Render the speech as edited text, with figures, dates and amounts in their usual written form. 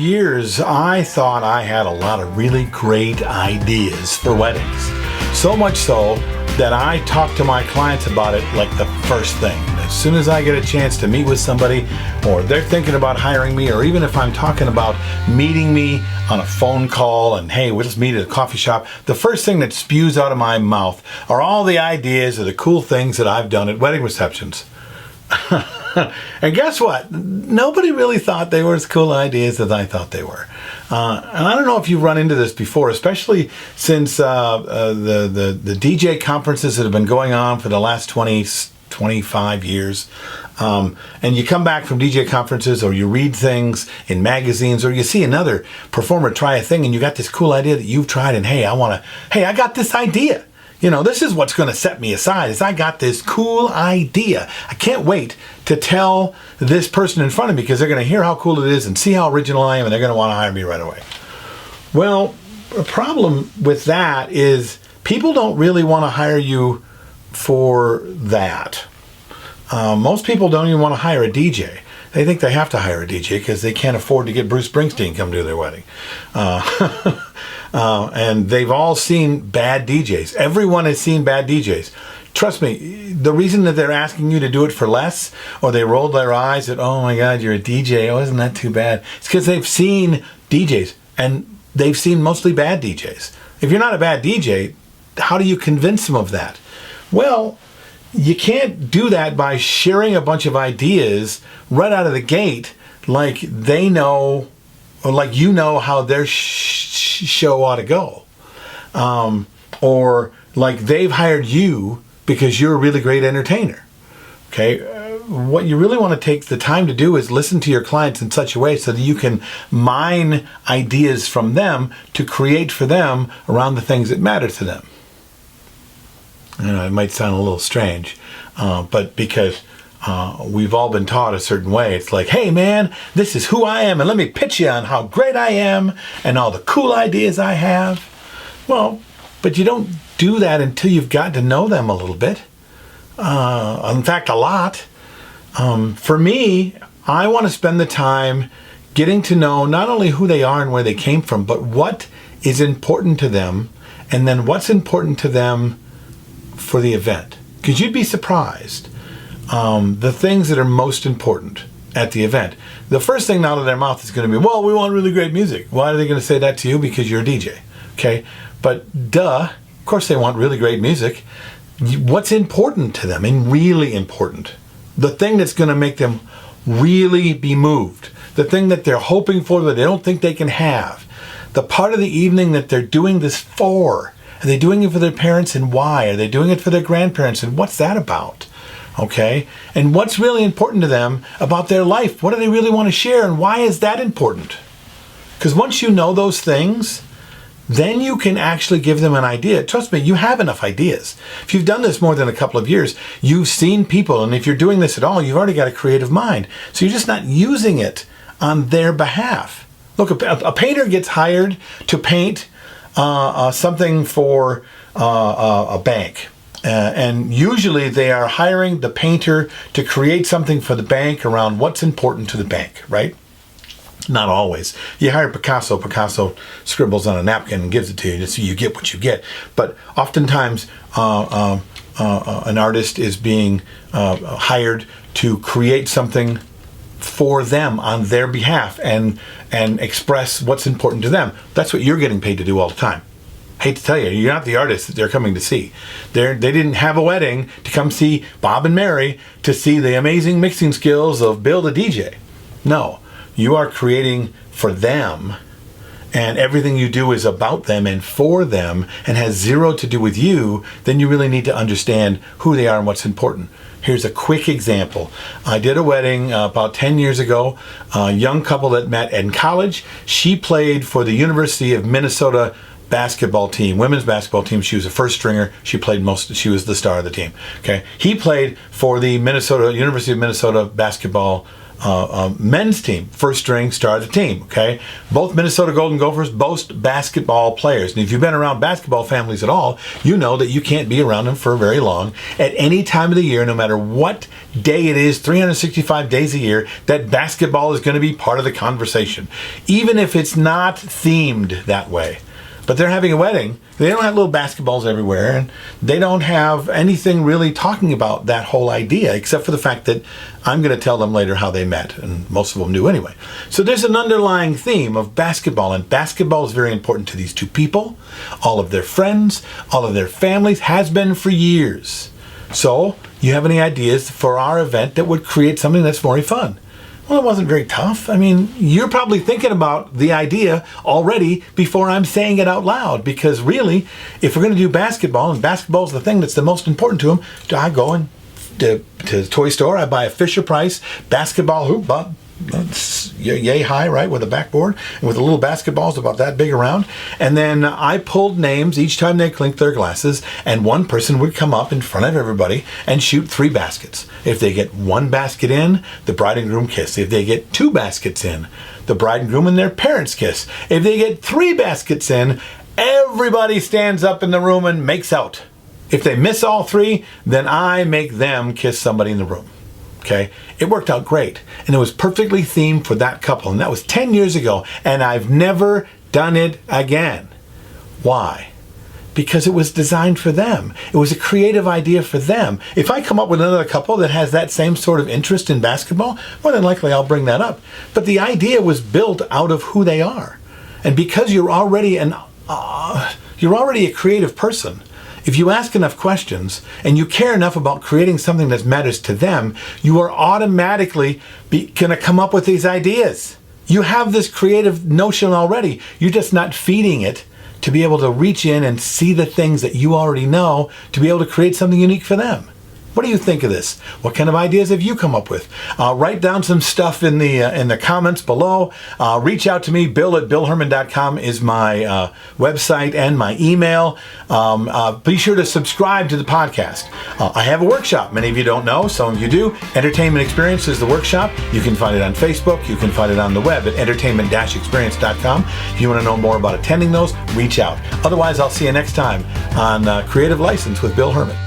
years, I thought I had a lot of really great ideas for weddings. So much so that I talk to my clients about it like the first thing. As soon as I get a chance to meet with somebody, or they're thinking about hiring me, or even if I'm talking about meeting me on a phone call and hey, we'll just meet at a coffee shop, the first thing that spews out of my mouth are all the ideas or the cool things that I've done at wedding receptions. And guess what? Nobody really thought they were as cool ideas as I thought they were. And I don't know if you've run into this before, especially since the DJ conferences that have been going on for the last 25 years. And you come back from DJ conferences, or you read things in magazines, or you see another performer try a thing and you got this cool idea that you've tried, and hey, I got this idea. You know, this is what's going to set me aside, is I got this cool idea. I can't wait to tell this person in front of me, because they're going to hear how cool it is and see how original I am, and they're going to want to hire me right away. Well, the problem with that is people don't really want to hire you for that. Most people don't even want to hire a DJ. They think they have to hire a DJ because they can't afford to get Bruce Springsteen come to their wedding. And they've all seen bad DJs. Everyone has seen bad DJs. Trust me, the reason that they're asking you to do it for less, or they roll their eyes at, oh my God, you're a DJ, oh, isn't that too bad? It's because they've seen DJs, and they've seen mostly bad DJs. If you're not a bad DJ, how do you convince them of that? Well, you can't do that by sharing a bunch of ideas right out of the gate like they know, or like you know how their show ought to go. Or like they've hired you because you're a really great entertainer. Okay? What you really want to take the time to do is listen to your clients in such a way so that you can mine ideas from them to create for them around the things that matter to them. You know, it might sound a little strange, but because we've all been taught a certain way. It's like, hey man, this is who I am, and let me pitch you on how great I am and all the cool ideas I have. Well, but you don't do that until you've got to know them a little bit. In fact, a lot. For me, I want to spend the time getting to know not only who they are and where they came from, but what is important to them, and then what's important to them for the event. Because you'd be surprised the things that are most important at the event. The first thing out of their mouth is going to be, well, we want really great music. Why are they going to say that to you? Because you're a DJ. Okay? But duh, of course they want really great music. What's important to them, and really important? The thing that's going to make them really be moved. The thing that they're hoping for that they don't think they can have. The part of the evening that they're doing this for. Are they doing it for their parents, and why? Are they doing it for their grandparents, and what's that about? Okay? And what's really important to them about their life? What do they really want to share, and why is that important? Because once you know those things, then you can actually give them an idea. Trust me, you have enough ideas. If you've done this more than a couple of years, you've seen people, and if you're doing this at all, you've already got a creative mind. So you're just not using it on their behalf. Look, a painter gets hired to paint something for a bank. And usually they are hiring the painter to create something for the bank around what's important to the bank, right? Not always. You hire Picasso. Picasso scribbles on a napkin and gives it to you, so you get what you get. But oftentimes an artist is being hired to create something for them on their behalf and express what's important to them. That's what you're getting paid to do all the time. Hate to tell you, you're not the artist that they're coming to see. They didn't have a wedding to come see Bob and Mary to see the amazing mixing skills of Bill the DJ. No, you are creating for them, and everything you do is about them and for them and has zero to do with you. Then you really need to understand who they are and what's important. Here's a quick example. I did a wedding about 10 years ago, a young couple that met in college. She played for the University of Minnesota basketball team, women's basketball team. She was a first stringer. She was the star of the team. Okay. He played for the University of Minnesota basketball men's team, first string star of the team, okay? Both Minnesota Golden Gophers boast basketball players. And if you've been around basketball families at all, you know that you can't be around them for very long. At any time of the year, no matter what day it is, 365 days a year, that basketball is going to be part of the conversation, even if it's not themed that way. But they're having a wedding. They don't have little basketballs everywhere, and they don't have anything really talking about that whole idea, except for the fact that I'm going to tell them later how they met, and most of them do anyway. So there's an underlying theme of basketball, and basketball is very important to these two people, all of their friends, all of their families, has been for years. So you have any ideas for our event that would create something that's very fun? Well, it wasn't very tough. I mean, you're probably thinking about the idea already before I'm saying it out loud, because really, if we're going to do basketball, and basketball's the thing that's the most important to them, I go and to the toy store, I buy a Fisher-Price basketball hoop, that's yay high, right, with a backboard, and with the little basketballs about that big around. And then I pulled names each time they clinked their glasses, and one person would come up in front of everybody and shoot 3 baskets. If they get 1 basket in, the bride and groom kiss. If they get 2 baskets in, the bride and groom and their parents kiss. If they get 3 baskets in, everybody stands up in the room and makes out. If they miss all 3, then I make them kiss somebody in the room. Okay, it worked out great, and it was perfectly themed for that couple, and that was 10 years ago, and I've never done it again. Why? Because it was designed for them. It was a creative idea for them. If I come up with another couple that has that same sort of interest in basketball, more than likely I'll bring that up. But the idea was built out of who they are, and because you're already a creative person. If you ask enough questions and you care enough about creating something that matters to them, you are automatically going to come up with these ideas. You have this creative notion already. You're just not feeding it to be able to reach in and see the things that you already know to be able to create something unique for them. What do you think of this? What kind of ideas have you come up with? Write down some stuff in the comments below. Reach out to me. Bill@BillHermann.com is my website and my email. Be sure to subscribe to the podcast. I have a workshop. Many of you don't know. Some of you do. Entertainment Experience is the workshop. You can find it on Facebook. You can find it on the web at entertainment-experience.com. If you want to know more about attending those, reach out. Otherwise, I'll see you next time on Creative License with Bill Hermann.